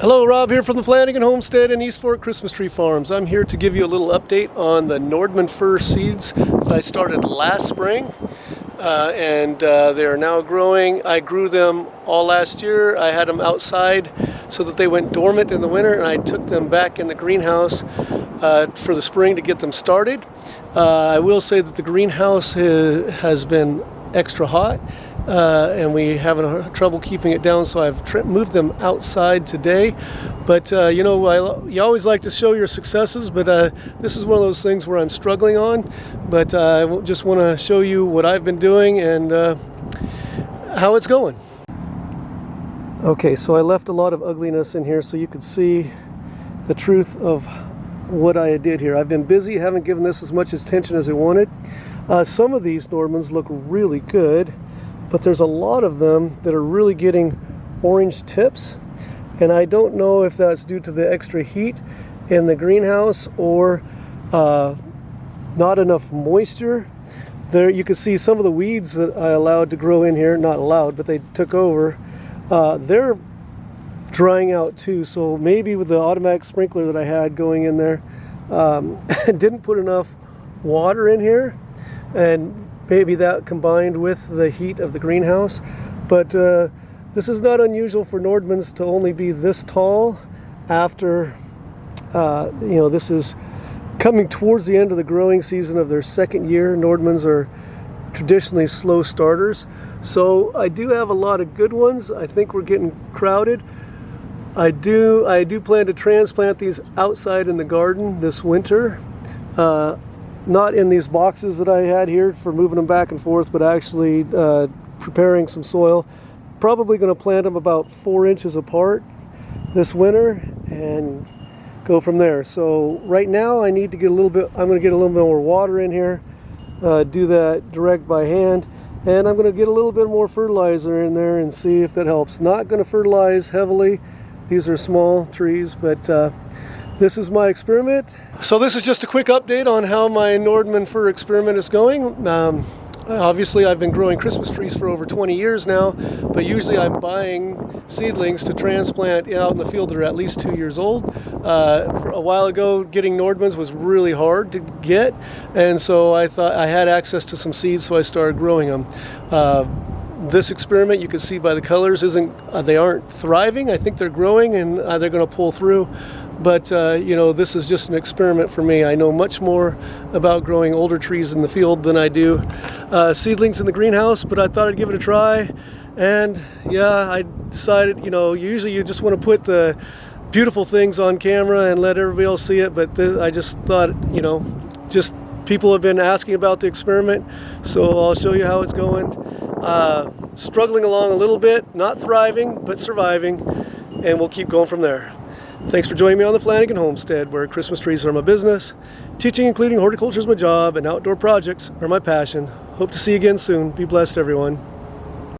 Hello, Rob here from the Flanagan Homestead in East Fork Christmas Tree Farms. I'm here to give you a little update on the Nordmann fir seeds that I started last spring. They are now growing. I grew them all last year. I had them outside so that they went dormant in the winter, and I took them back in the greenhouse for the spring to get them started. I will say that the greenhouse has been extra hot. And we having trouble keeping it down, so I've moved them outside today. But you you always like to show your successes, but this is one of those things where I'm struggling on. But I just want to show you what I've been doing and how it's going. Okay, so I left a lot of ugliness in here so you could see the truth of what I did here. I've been busy, haven't given this as much attention as I wanted. Some of these Nordmanns look really good, but there's a lot of them that are really getting orange tips, and I don't know if that's due to the extra heat in the greenhouse or not enough moisture. There you can see some of the weeds that I allowed to grow in here, not allowed, but they took over. They're drying out too, so maybe with the automatic sprinkler that I had going in there, didn't put enough water in here, and maybe that combined with the heat of the greenhouse. But this is not unusual for Nordmanns to only be this tall after, this is coming towards the end of the growing season of their second year. Nordmanns are traditionally slow starters. So I do have a lot of good ones. I think we're getting crowded. I do plan to transplant these outside in the garden this winter. Not in these boxes that I had here for moving them back and forth, but actually preparing some soil. Probably going to plant them about 4 inches apart this winter and go from there. So right now I need to get I'm going to get a little bit more water in here, do that direct by hand, and I'm going to get a little bit more fertilizer in there and see if that helps. Not going to fertilize heavily. These are small trees, but this is my experiment. So this is just a quick update on how my Nordmann fir experiment is going. Obviously I've been growing Christmas trees for over 20 years now, but usually I'm buying seedlings to transplant out in the field that are at least 2 years old. A while ago, getting Nordmanns was really hard to get, and so I thought I had access to some seeds, so I started growing them. This experiment, you can see by the colors, they aren't thriving. I think they're growing and they're going to pull through. But this is just an experiment for me. I know much more about growing older trees in the field than I do seedlings in the greenhouse, but I thought I'd give it a try. And yeah, I decided, usually you just want to put the beautiful things on camera and let everybody else see it, but I just thought, just people have been asking about the experiment, so I'll show you how it's going. Struggling along a little bit, not thriving, but surviving, and we'll keep going from there. Thanks for joining me on the Flanagan Homestead, where Christmas trees are my business. Teaching, including horticulture, is my job, and outdoor projects are my passion. Hope to see you again soon. Be blessed, everyone.